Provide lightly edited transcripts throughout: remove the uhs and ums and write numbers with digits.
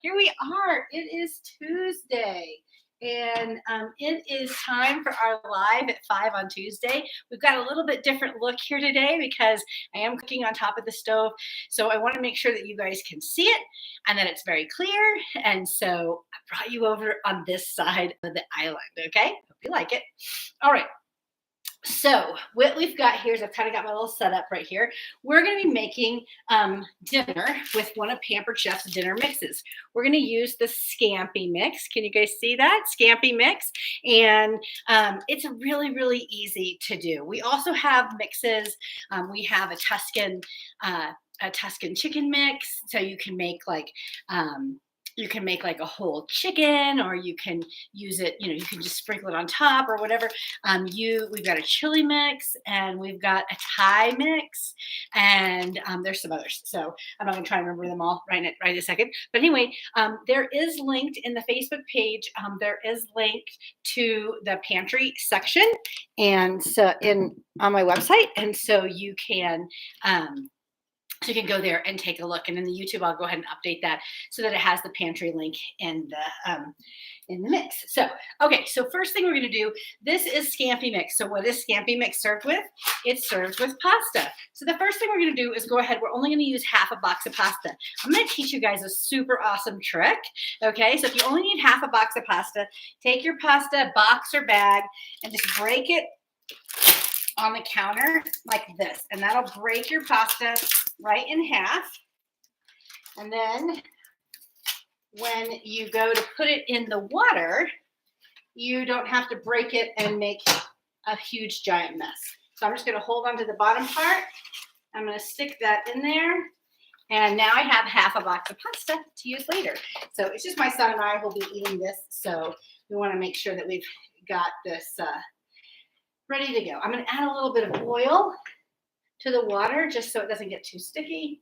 Here we are. It is Tuesday. And it is time for our live at 5 on Tuesday. We've got a little bit different look here today because I am cooking on top of the stove. So I want to make sure that you guys can see it and that it's very clear. And so I brought you over on this side of the island. Okay. Hope you like it. All right. So what we've got here is I've kind of got my little setup right here. We're going to be making dinner with one of Pampered Chef's dinner mixes. We're going to use the Scampi mix. Can you guys see that? Scampi mix. And it's really, really easy to do. We also have mixes. We have a Tuscan chicken mix. So you can make like a whole chicken, or you can use it, you can just sprinkle it on top or whatever. We've got a chili mix, and we've got a Thai mix, and there's some others. So I'm not gonna try and remember them all right in a second. But anyway, there is linked in the Facebook page, there is linked to the pantry section, and so on my website. And so you can go there and take a look. And in the YouTube, I'll go ahead and update that so that it has the pantry link in the mix. So, okay, so first thing we're going to do, this is Scampi mix. So what is Scampi mix served with? It's served with pasta. So the first thing we're going to do is go ahead. We're only going to use half a box of pasta. I'm going to teach you guys a super awesome trick. Okay, so if you only need half a box of pasta, take your pasta box or bag and just break it on the counter like this, and that'll break your pasta right in half. And then when you go to put it in the water, you don't have to break it and make a huge giant mess. So I'm just going to hold on to the bottom part. I'm going to stick that in there, and now I have half a box of pasta to use later. So it's just my son and I will be eating this, so we want to make sure that we've got this ready to go. I'm going to add a little bit of oil to the water just so it doesn't get too sticky.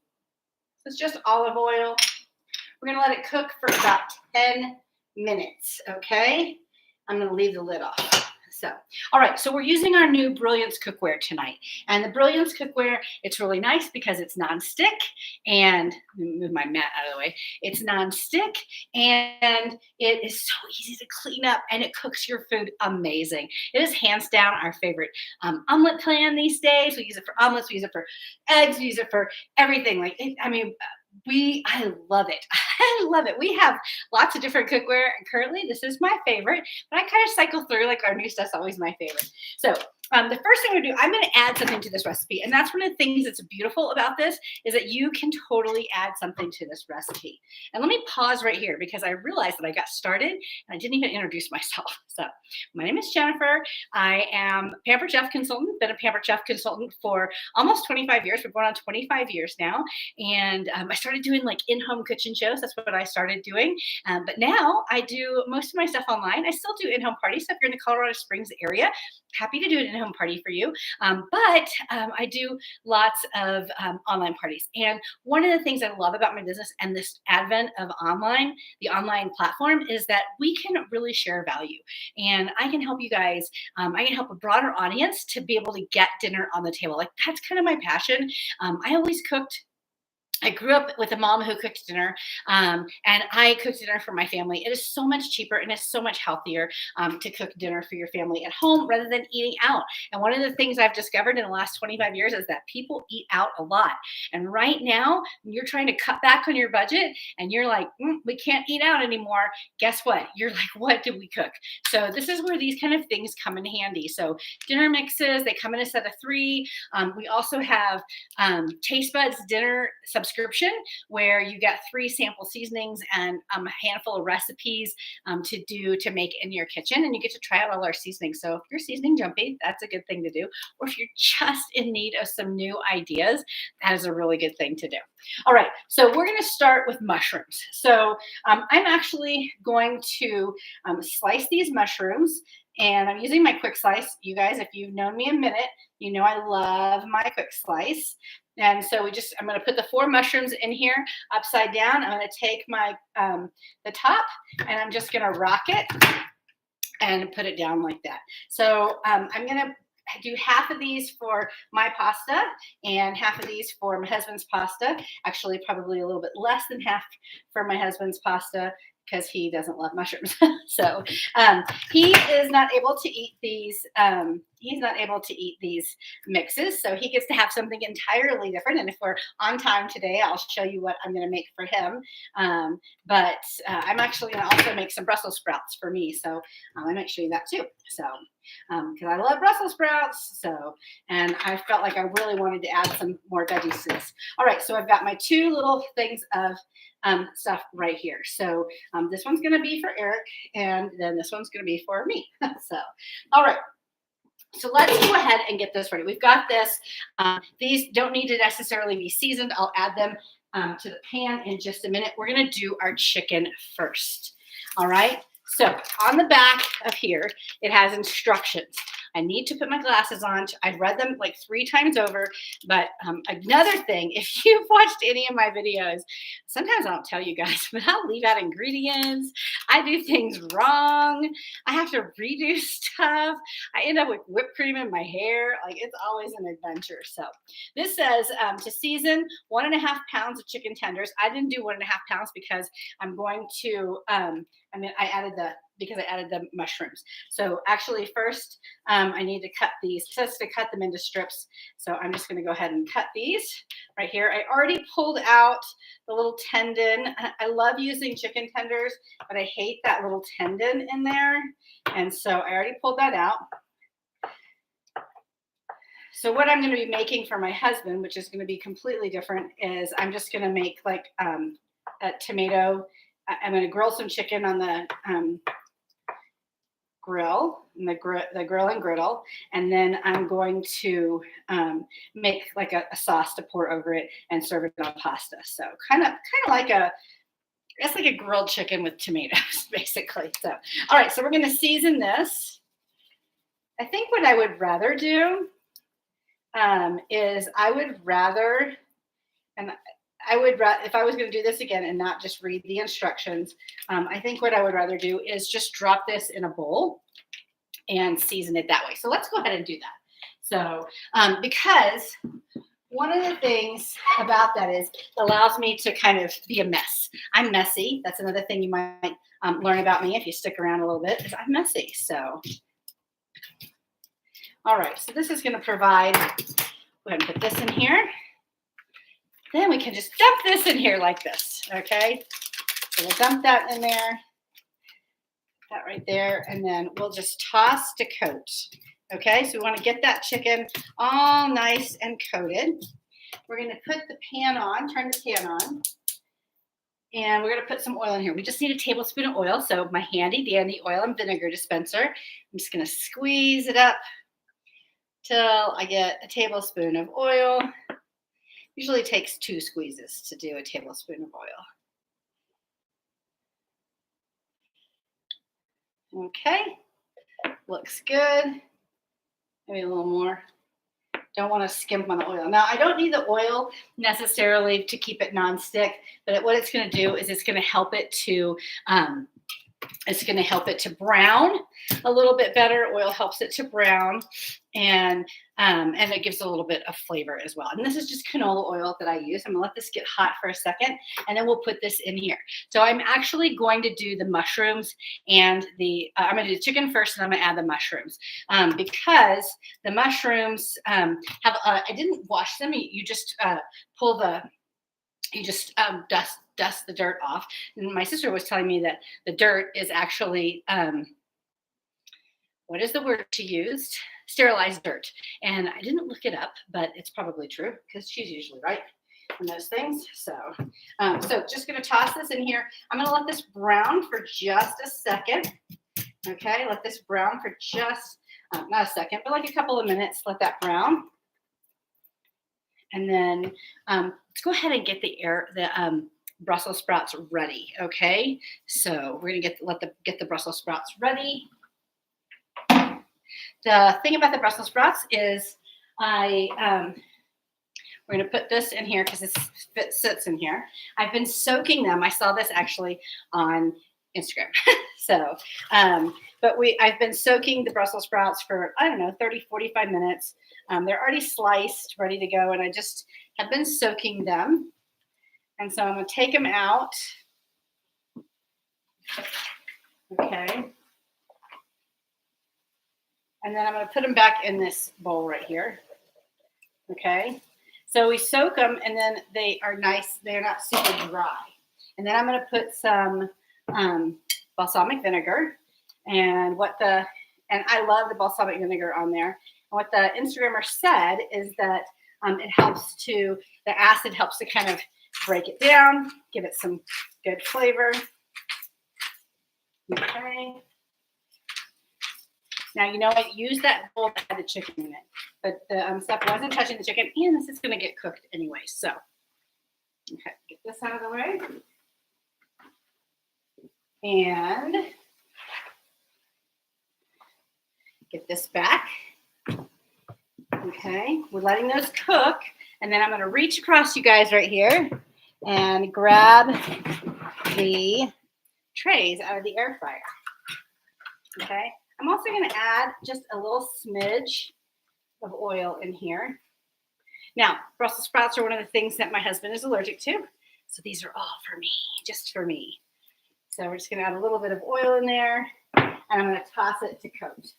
So it's just olive oil. We're going to let it cook for about 10 minutes, okay? I'm going to leave the lid off. So, all right, so we're using our new Brilliance cookware tonight. And the Brilliance cookware, it's really nice because it's nonstick, and move my mat out of the way. It's nonstick, and it is so easy to clean up, and it cooks your food amazing. It is hands down our favorite omelet pan these days. We use it for omelets, we use it for eggs, we use it for everything. I love it. I love it. We have lots of different cookware, and currently this is my favorite, but I kind of cycle through, like our new stuff's always my favorite. So the first thing I'm going to add something to this recipe. And that's one of the things that's beautiful about this is that you can totally add something to this recipe. And let me pause right here because I realized that I got started and I didn't even introduce myself. So my name is Jennifer. I am a Pampered Chef consultant, been a Pampered Chef consultant for almost 25 years. We're going on 25 years now. And I started doing like in-home kitchen shows. That's what I started doing. But now I do most of my stuff online. I still do in-home parties. So if you're in the Colorado Springs area, happy to do an in-home party for you. But I do lots of online parties. And one of the things I love about my business and this advent of the online platform, is that we can really share value. And I can help you guys, I can help a broader audience to be able to get dinner on the table. Like, that's kind of my passion. I always cooked. I grew up with a mom who cooked dinner, and I cooked dinner for my family. It is so much cheaper and it's so much healthier to cook dinner for your family at home rather than eating out. And one of the things I've discovered in the last 25 years is that people eat out a lot. And right now, when you're trying to cut back on your budget and you're like, we can't eat out anymore, guess what? You're like, what did we cook? So this is where these kind of things come in handy. So dinner mixes, they come in a set of 3. We also have Taste Buds dinner subscription, where you get 3 sample seasonings and a handful of recipes to make in your kitchen, and you get to try out all our seasonings. So if you're seasoning jumpy, that's a good thing to do. Or if you're just in need of some new ideas, that is a really good thing to do. All right, so we're going to start with mushrooms. So I'm actually going to slice these mushrooms, and I'm using my quick slice. You guys, if you've known me a minute, you know I love my quick slice. And so I'm going to put the 4 mushrooms in here upside down. I'm going to take my, the top, and I'm just going to rock it and put it down like that. So I'm going to do half of these for my pasta and half of these for my husband's pasta. Actually, probably a little bit less than half for my husband's pasta because he doesn't love mushrooms. So he is not able to eat these. He's not able to eat these mixes, so he gets to have something entirely different. And if we're on time today, I'll show you what I'm going to make for him. But I'm actually going to also make some Brussels sprouts for me, so I might show you that too. So because I love Brussels sprouts, so and I felt like I really wanted to add some more veggies to this. All right, so I've got my two little things of stuff right here. So this one's going to be for Eric, and then this one's going to be for me. So, all right. So let's go ahead and get this ready. We've got this. These don't need to necessarily be seasoned. I'll add them to the pan in just a minute. We're going to do our chicken first. All right. So on the back of here, it has instructions. I need to put my glasses on. I've read them like 3 times over. But another thing, if you've watched any of my videos, sometimes I don't tell you guys, but I'll leave out ingredients. I do things wrong. I have to redo stuff. I end up with whipped cream in my hair. Like, it's always an adventure. So this says to season 1.5 pounds of chicken tenders. I didn't do 1.5 pounds because I'm going to, because I added the mushrooms. So actually first I need to cut these. It says to cut them into strips. So I'm just going to go ahead and cut these right here. I already pulled out the little tendon. I love using chicken tenders, but I hate that little tendon in there. And so I already pulled that out. So what I'm going to be making for my husband, which is going to be completely different, is I'm just going to make like a tomato. I'm going to grill some chicken on the grill, the grill and griddle, and then I'm going to make like a sauce to pour over it and serve it on pasta. So kind of like it's like a grilled chicken with tomatoes, basically. So all right, so we're going to season this. I think what I would rather do is if I was going to do this again and not just read the instructions, I think what I would rather do is just drop this in a bowl and season it that way. So let's go ahead and do that. So because one of the things about that is it allows me to kind of be a mess. I'm messy. That's another thing you might learn about me if you stick around a little bit, is I'm messy. So all right, so this is going to provide, go ahead and put this in here. Then we can just dump this in here like this, okay? So we'll dump that in there, that right there, and then we'll just toss to coat, okay? So we want to get that chicken all nice and coated. We're going to put the pan on, turn the pan on, and we're going to put some oil in here. We just need a tablespoon of oil, so my handy dandy oil and vinegar dispenser. I'm just going to squeeze it up till I get a tablespoon of oil. Usually takes 2 squeezes to do a tablespoon of oil. Okay, looks good. Maybe a little more. Don't want to skimp on the oil. Now, I don't need the oil necessarily to keep it nonstick, but what it's going to do is it's going to help it to brown a little bit better. Oil helps it to brown, and it gives a little bit of flavor as well. And this is just canola oil that I use. I'm gonna let this get hot for a second, and then we'll put this in here. So I'm actually going to do the mushrooms and I'm gonna do the chicken first, and I'm gonna add the mushrooms because the mushrooms I didn't wash them. You just dust the dirt off. And my sister was telling me that the dirt is actually, what is the word she used? Sterilized dirt. And I didn't look it up, but it's probably true because she's usually right on those things. So just going to toss this in here. I'm going to let this brown for just a second. Okay, let this brown for just, not a second, but like a couple of minutes. Let that brown. And then let's go ahead and get the Brussels sprouts ready. Okay, so we're gonna get the Brussels sprouts ready. The thing about the Brussels sprouts is we're gonna put this in here because it sits in here. I've been soaking them. I saw this actually on Instagram. So, but I've been soaking the Brussels sprouts for, I don't know, 30, 45 minutes. They're already sliced, ready to go. And I just have been soaking them. And so I'm going to take them out. Okay. And then I'm going to put them back in this bowl right here. Okay. So we soak them and then they are nice. They're not super dry. And then I'm going to put some balsamic vinegar and I love the balsamic vinegar on there. And what the Instagrammer said is that the acid helps to kind of break it down, give it some good flavor. Okay. Now, I used that bowl that had the chicken in it, but the stuff wasn't touching the chicken, and this is going to get cooked anyway. So, okay, get this out of the way. And get this back. Okay, we're letting those cook, and then I'm going to reach across you guys right here and grab the trays out of the air fryer. Okay. I'm also going to add just a little smidge of oil in here. Now, Brussels sprouts are one of the things that my husband is allergic to. So these are all for me, just for me. So we're just going to add a little bit of oil in there, and I'm going to toss it to coat.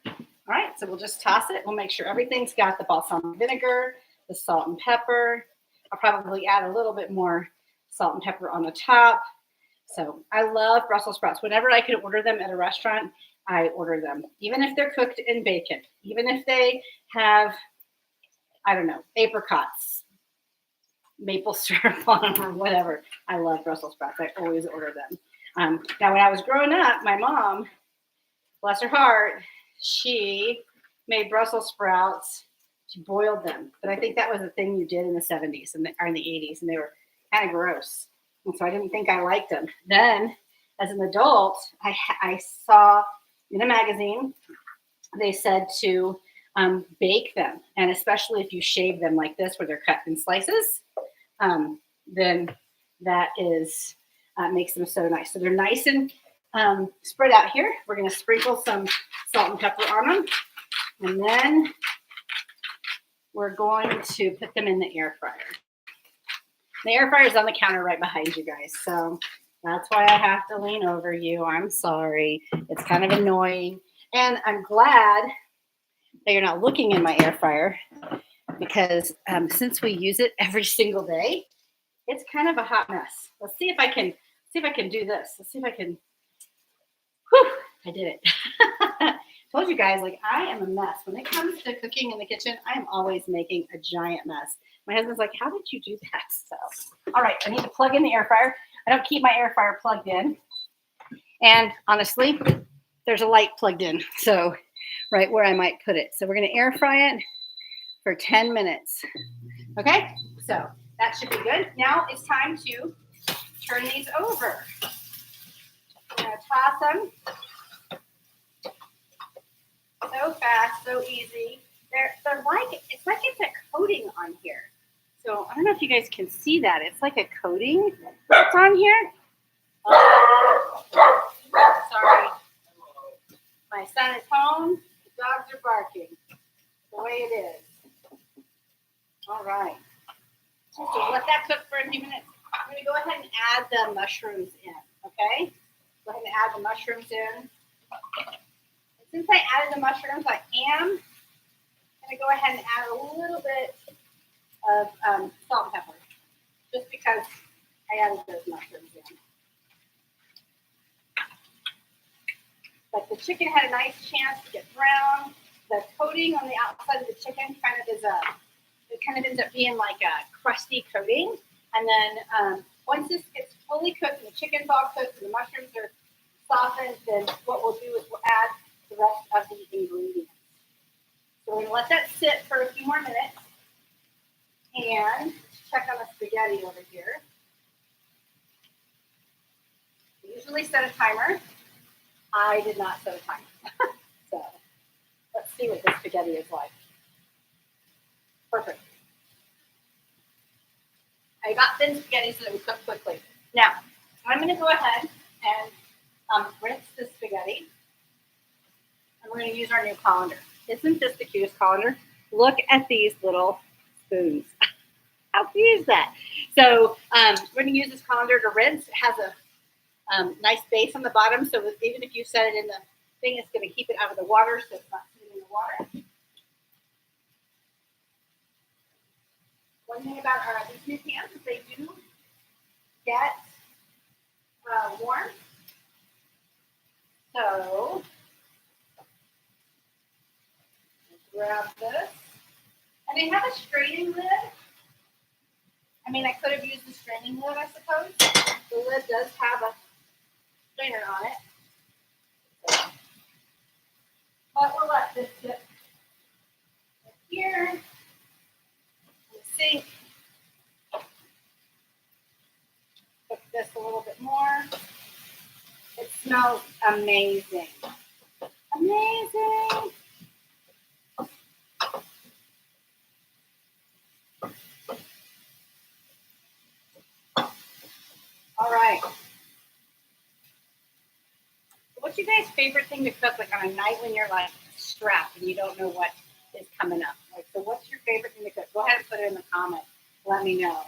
All right, so we'll just toss it. We'll make sure everything's got the balsamic vinegar, the salt and pepper. I'll probably add a little bit more salt and pepper on the top. So I love Brussels sprouts. Whenever I can order them at a restaurant, I order them. Even if they're cooked in bacon, even if they have, I don't know, apricots, maple syrup on them or whatever. I love Brussels sprouts. I always order them. Now, when I was growing up, my mom, bless her heart, she made Brussels sprouts. She boiled them. But I think that was a thing you did in the 70s or in the 80s, and they were kind of gross. And so I didn't think I liked them. Then, as an adult, I saw in a magazine, they said to bake them. And especially if you shave them like this, where they're cut in slices, then that makes them so nice. So they're nice and spread out here. We're going to sprinkle some salt and pepper on them. And then we're going to put them in the air fryer. The air fryer is on the counter right behind you guys. So that's why I have to lean over you. I'm sorry. It's kind of annoying. And I'm glad that you're not looking in my air fryer because since we use it every single day, it's kind of a hot mess. Let's see if I can do this. Let's see if I can. Whew, I did it. Told you guys, like, I am a mess. When it comes to cooking in the kitchen, I'm always making a giant mess. My husband's like, how did you do that? So, all right, I need to plug in the air fryer. I don't keep my air fryer plugged in. And honestly, there's a light plugged in. So right where I might put it. So we're going to air fry it for 10 minutes. Okay, so that should be good. Now it's time to turn these over. I'm going to toss them. So fast, so easy. They're like, it's like it's a coating on here. So I don't know if you guys can see that. It's like a coating that's on here. Oh, sorry. My son is home. The dogs are barking. The way it is. All right. So let that cook for a few minutes. I'm going to go ahead and add the mushrooms in. Okay? Go ahead and add the mushrooms in. Since I added the mushrooms, I am going to go ahead and add a little bit of salt and pepper, just because I added those mushrooms in. But the chicken had a nice chance to get brown. The coating on the outside of the chicken kind of ends up being like a crusty coating. And then once this gets fully cooked and the chicken's all cooked and the mushrooms are softened, then what we'll do is we'll add the rest of the ingredients. So we're going to let that sit for a few more minutes and check on the spaghetti over here. We usually set a timer. I did not set a timer. So let's see what the spaghetti is like. Perfect. I got thin spaghetti so that we cook quickly. Now, I'm going to go ahead and rinse the spaghetti. And we're going to use our new colander. Isn't this the cutest colander? Look at these little spoons. How cute is that? So we're going to use this colander to rinse. It has a nice base on the bottom, so even if you set it in the thing, it's going to keep it out of the water, so it's not sitting in the water. One thing about these new pans is they do get warm. So grab this. And they have a straining lid. I mean, I could have used the straining lid, I suppose. The lid does have a strainer on it. So, but we'll let this sit here. Sink. Cook this a little bit more. It smells amazing. Amazing. All right. What's your guys' favorite thing to cook, like on a night when you're like strapped and you don't know what is coming up? Like, so what's your favorite thing to cook? Go ahead and put it in the comments. Let me know.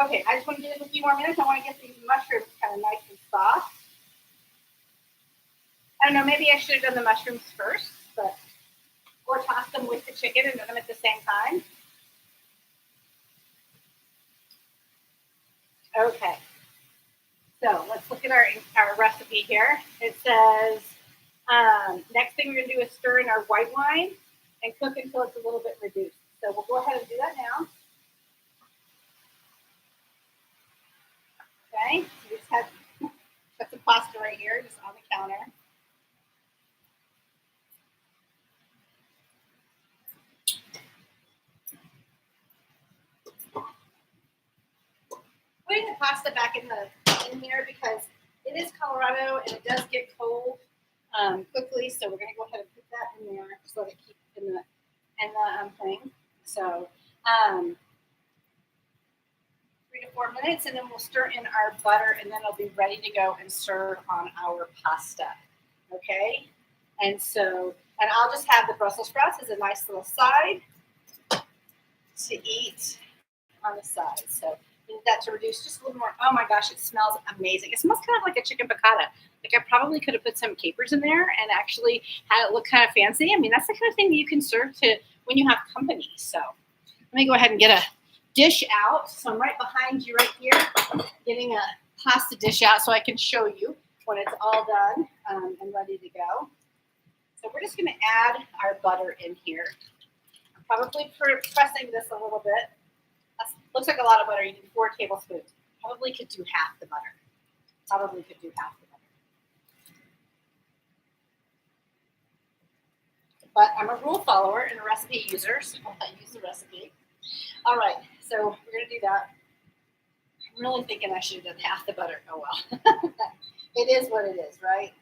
Okay, I just want to do this a few more minutes. I want to get these mushrooms kind of nice and soft. I don't know, maybe I should have done the mushrooms first, but or toss them with the chicken and do them at the same time. Okay. So let's look at our recipe here. It says, next thing we're going to do is stir in our white wine and cook until it's a little bit reduced. So we'll go ahead and do that now. Okay, so we just have put the pasta right here, just on the counter. Putting the pasta back in here because it is Colorado and it does get cold quickly. So we're going to go ahead and put that in there just let it keep in the thing. So 3 to 4 minutes, and then we'll stir in our butter, and then it'll be ready to go and serve on our pasta. Okay, and I'll just have the Brussels sprouts as a nice little side to eat on the side. So need that to reduce just a little more. Oh my gosh, it smells amazing. It smells kind of like a chicken piccata. Like I probably could have put some capers in there and actually had it look kind of fancy. I mean, that's the kind of thing that you can serve to when you have company. So let me go ahead and get a dish out. So I'm right behind you right here, getting a pasta dish out so I can show you when it's all done and ready to go. So we're just going to add our butter in here. I'm probably pressing this a little bit. That looks like a lot of butter. You need 4 tablespoons. Probably could do half the butter. Probably could do half the butter. But I'm a rule follower and a recipe user, so I use the recipe. All right, so we're going to do that. I'm really thinking I should have done half the butter. Oh, well. It is what it is, right?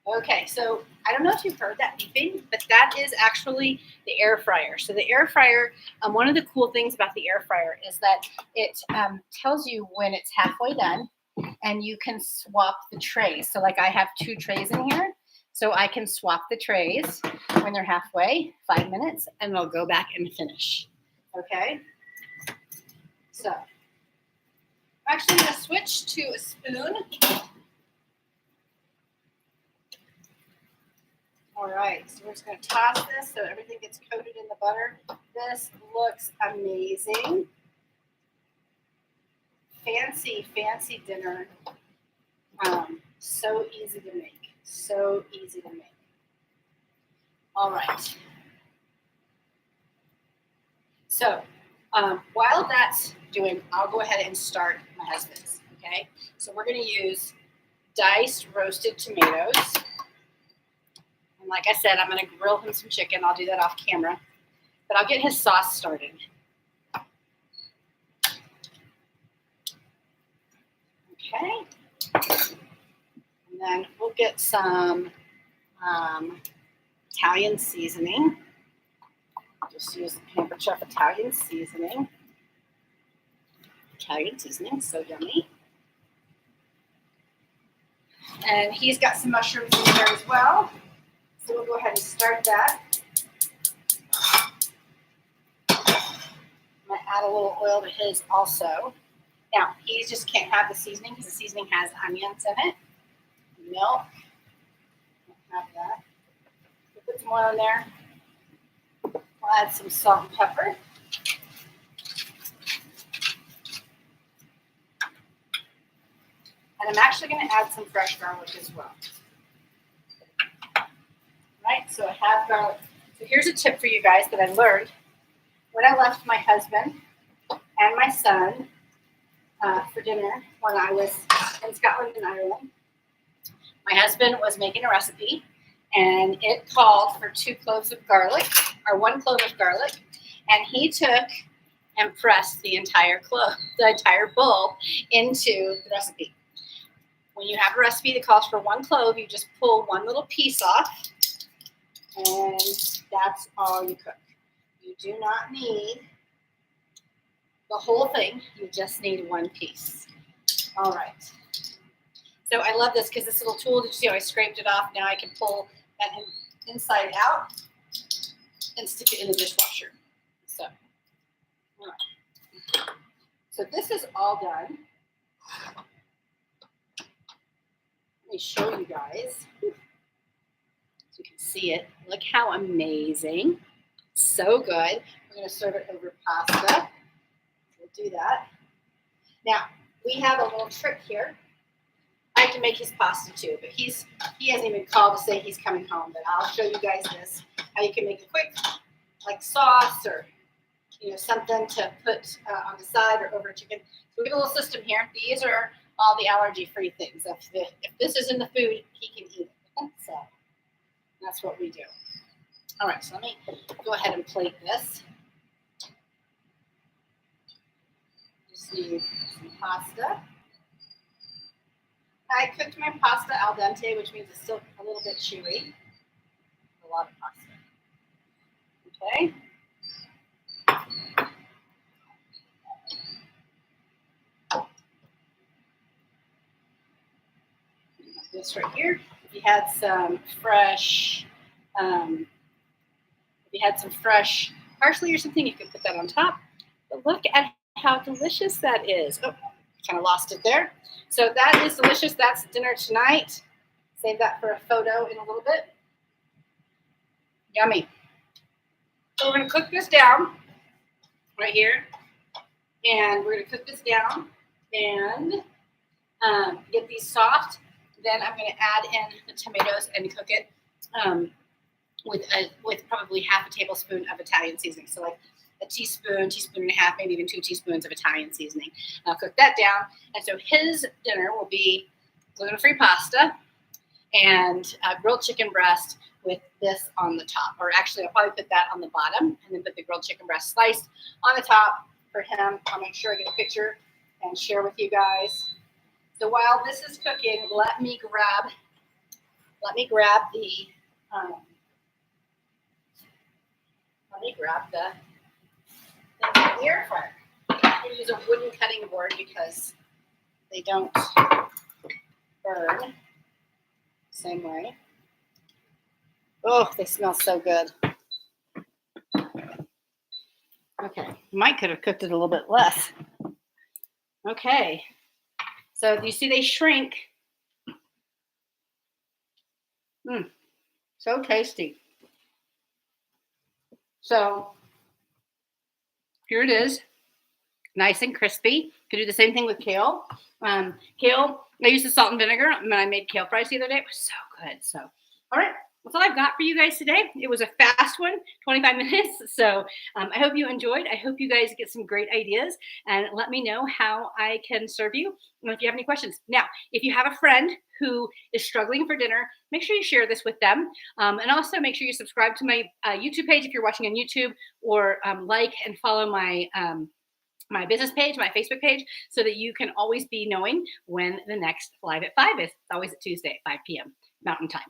Okay, so I don't know if you've heard that beeping, but that is actually the air fryer. So the air fryer, one of the cool things about the air fryer is that it tells you when it's halfway done, and you can swap the trays. So like I have 2 trays in here, so I can swap the trays when they're halfway, 5 minutes, and they'll go back and finish. Okay, so I'm actually going to switch to a spoon. All right, so we're just going to toss this so everything gets coated in the butter. This looks amazing. Fancy, fancy dinner. So easy to make. So easy to make. All right. So while that's doing, I'll go ahead and start my husband's. Okay, so we're going to use diced roasted tomatoes. And like I said, I'm going to grill him some chicken. I'll do that off camera. But I'll get his sauce started. Okay. And then we'll get some Italian seasoning. Just use the Pampered Chef Italian seasoning. Italian seasoning, so yummy. And he's got some mushrooms in there as well. So we'll go ahead and start that. I'm going to add a little oil to his also. Now, he just can't have the seasoning because the seasoning has onions in it. Milk. Don't have that. We'll put some oil in there. We'll add some salt and pepper. And I'm actually going to add some fresh garlic as well. Right, so I have garlic. So here's a tip for you guys that I learned when I left my husband and my son for dinner when I was in Scotland and Ireland. My husband was making a recipe, and it called for 2 cloves of garlic, or 1 clove of garlic, and he took and pressed the entire bowl into the recipe. When you have a recipe that calls for 1 clove, you just pull 1 little piece off, and that's all you cook. You do not need the whole thing. You just need 1 piece. All right. So I love this because this little tool, did you see how I scraped it off? Now I can pull that inside out and stick it in the dishwasher. So, all right. So this is all done. Let me show you guys. So you can see it. Look how amazing. So good. We're going to serve it over pasta. We'll do that. Now, we have a little trick here. I have to make his pasta too, but he hasn't even called to say he's coming home, but I'll show you guys this, how you can make a quick, like sauce or, something to put on the side or over chicken. So we have a little system here. These are all the allergy-free things. If this is in the food, he can eat it. So that's what we do. All right, so let me go ahead and plate this. Just need some pasta. I cooked my pasta al dente, which means it's still a little bit chewy. A lot of pasta. Okay. This right here. If you had some fresh, parsley or something, you could put that on top. But look at how delicious that is. Oh, kind of lost it there. So that is delicious. That's dinner tonight. Save that for a photo in a little bit. Yummy. So we're going to cook this down right here. And we're going to cook this down and get these soft. Then I'm going to add in the tomatoes and cook it with probably half a tablespoon of Italian seasoning. So like a teaspoon, teaspoon and a half, maybe even 2 teaspoons of Italian seasoning. I'll cook that down. And so his dinner will be gluten-free pasta and grilled chicken breast with this on the top. Or actually, I'll probably put that on the bottom and then put the grilled chicken breast sliced on the top for him. I'll make sure I get a picture and share with you guys. So while this is cooking, let me grab the air fryer. I'm going to use a wooden cutting board because they don't burn the same way. Oh, they smell so good. Okay, might could have cooked it a little bit less. Okay, so you see they shrink. So tasty. So here it is, nice and crispy. You can do the same thing with kale. Kale, I used the salt and vinegar when I made kale fries the other day. It was so good. So, all right, that's all I've got for you guys today. It was a fast one, 25 minutes. So I hope you enjoyed. I hope you guys get some great ideas and let me know how I can serve you and if you have any questions. Now, if you have a friend who is struggling for dinner, make sure you share this with them. And also make sure you subscribe to my YouTube page if you're watching on YouTube, or like and follow my my business page, my Facebook page, so that you can always be knowing when the next Live at 5 is. It's always at Tuesday at 5 p.m. Mountain Time.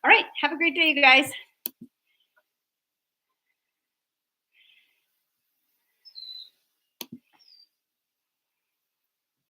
All right. Have a great day, you guys.